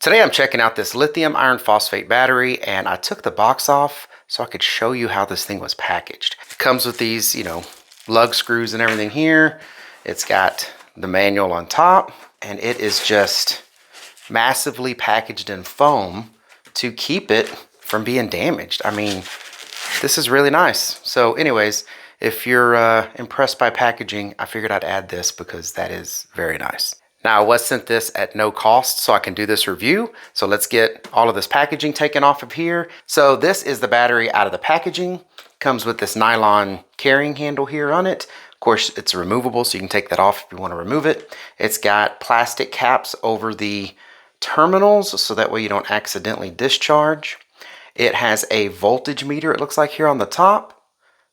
Today I'm checking out this lithium iron phosphate battery, and I took the box off so I could show you how this thing was packaged. It comes with these, lug screws and everything here. It's got the manual on top, and it is just massively packaged in foam to keep it from being damaged. I mean, this is really nice. So anyways, if you're impressed by packaging, I figured I'd add this because that is very nice. Now, I was sent this at no cost, so I can do this review. So let's get all of this packaging taken off of here. So this is the battery out of the packaging. Comes with this nylon carrying handle here on it. Of course, it's removable, so you can take that off if you want to remove it. It's got plastic caps over the terminals, so that way you don't accidentally discharge. It has a voltage meter, it looks like here on the top.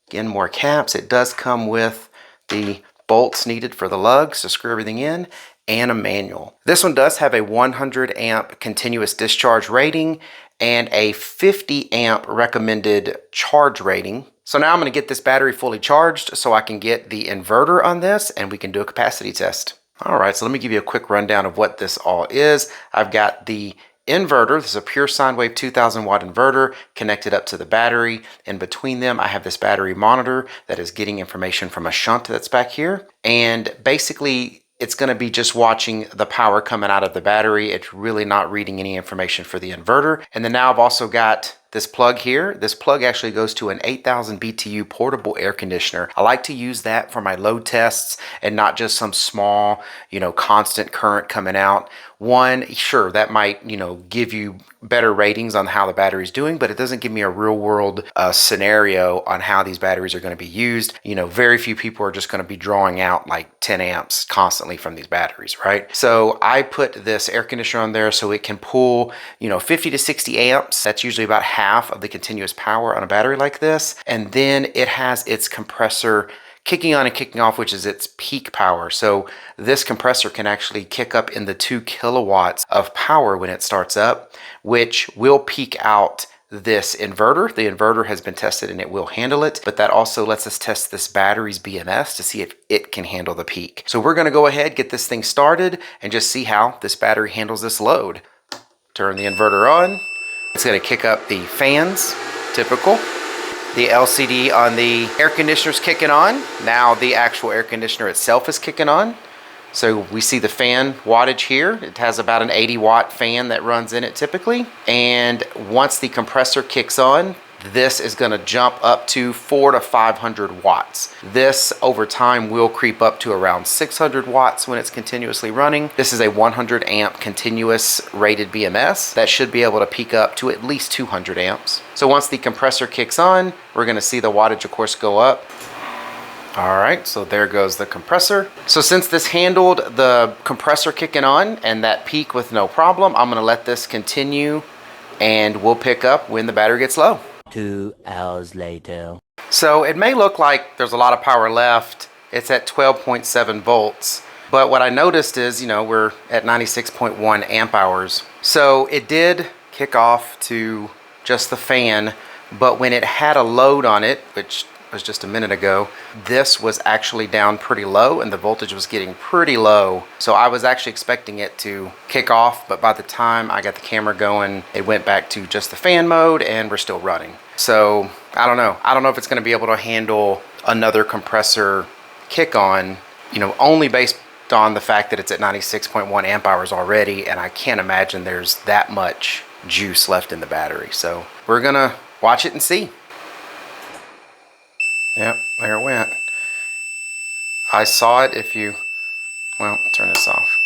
Again, more caps. It does come with the bolts needed for the lugs to screw everything in, and a manual. This one does have a 100 amp continuous discharge rating and a 50 amp recommended charge rating. So now I'm going to get this battery fully charged so I can get the inverter on this and we can do a capacity test. All right, so let me give you a quick rundown of what this all is. I've got the inverter. This is a pure sine wave 2000 watt inverter connected up to the battery. In between them, I have this battery monitor that is getting information from a shunt that's back here. And basically, it's going to be just watching the power coming out of the battery. It's really not reading any information for the inverter. And then now I've also got this plug here. This plug actually goes to an 8,000 BTU portable air conditioner. I like to use that for my load tests and not just some small, constant current coming out. One, sure, that might, give you better ratings on how the battery's doing, but it doesn't give me a real world scenario on how these batteries are going to be used. Very few people are just going to be drawing out like 10 amps constantly from these batteries, right? So I put this air conditioner on there so it can pull, 50 to 60 amps. That's usually about half of the continuous power on a battery like this. And then it has its compressor kicking on and kicking off, which is its peak power. So this compressor can actually kick up in the 2 kilowatts of power when it starts up, which will peak out this inverter. The inverter has been tested and it will handle it, but that also lets us test this battery's BMS to see if it can handle the peak. So we're going to go ahead, get this thing started, and just see how this battery handles this load. Turn the inverter on. It's going to kick up the fans, typical. The LCD on the air conditioner is kicking on. Now the actual air conditioner itself is kicking on. So we see the fan wattage here. It has about an 80 watt fan that runs in it typically. And once the compressor kicks on, this is going to jump up to 400 to 500 watts. This over time will creep up to around 600 watts when it's continuously running. This is a 100 amp continuous rated BMS that should be able to peak up to at least 200 amps. So once the compressor kicks on, we're going to see the wattage of course go up. All right, so there goes the compressor. So since this handled the compressor kicking on and that peak with no problem, I'm going to let this continue and we'll pick up when the battery gets low. 2 hours later. So it may look like there's a lot of power left. It's at 12.7 volts. But what I noticed is, we're at 96.1 amp hours. So it did kick off to just the fan, but when it had a load on it, which was just a minute ago, this was actually down pretty low and the voltage was getting pretty low. So I was actually expecting it to kick off, but by the time I got the camera going, it went back to just the fan mode and we're still running. So I don't know. I don't know if it's going to be able to handle another compressor kick on, only based on the fact that it's at 96.1 amp hours already, and I can't imagine there's that much juice left in the battery. So we're going to watch it and see. Yep, there it went. I saw it turn this off.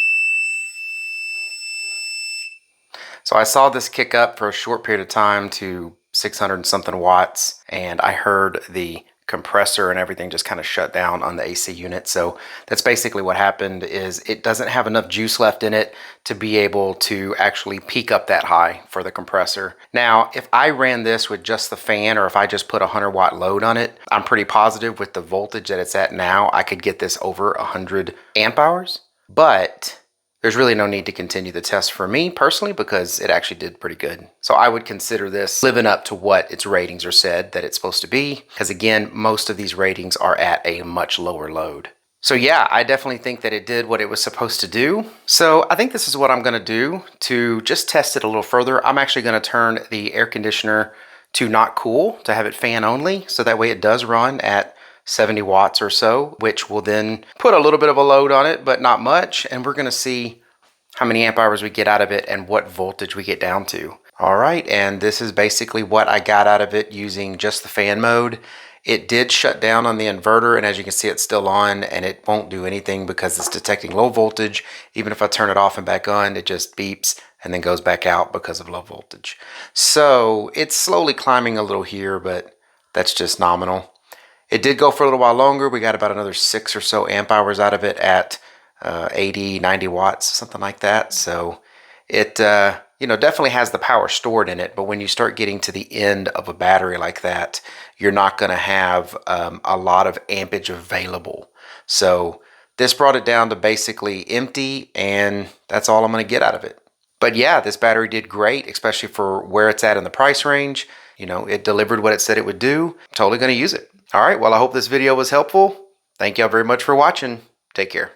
So I saw this kick up for a short period of time to 600 and something watts, and I heard the compressor and everything just kind of shut down on the AC unit. So that's basically what happened, is it doesn't have enough juice left in it to be able to actually peak up that high for the compressor. Now, if I ran this with just the fan, or if I just put a 100 watt load on it, I'm pretty positive with the voltage that it's at now, I could get this over 100 amp hours. But there's really no need to continue the test for me personally, because it actually did pretty good. So I would consider this living up to what its ratings are said that it's supposed to be, because again, most of these ratings are at a much lower load. So yeah, I definitely think that it did what it was supposed to do. So I think this is what I'm gonna do to just test it a little further. I'm actually gonna turn the air conditioner to not cool, to have it fan only, so that way it does run at 70 watts or so, which will then put a little bit of a load on it, but not much. And we're gonna see how many amp hours we get out of it and what voltage we get down to. All right, and this is basically what I got out of it using just the fan mode. It did shut down on the inverter, and as you can see, it's still on, and it won't do anything because it's detecting low voltage. Even if I turn it off and back on, it just beeps and then goes back out because of low voltage. So it's slowly climbing a little here, but that's just nominal. It did go for a little while longer. We got about another 6 or so amp hours out of it at 80, 90 watts, something like that. So it definitely has the power stored in it, but when you start getting to the end of a battery like that, you're not going to have a lot of ampage available. So this brought it down to basically empty, and that's all I'm going to get out of it. But yeah, this battery did great, especially for where it's at in the price range. It delivered what it said it would do. I'm totally going to use it. All right, well, I hope this video was helpful. Thank y'all very much for watching. Take care.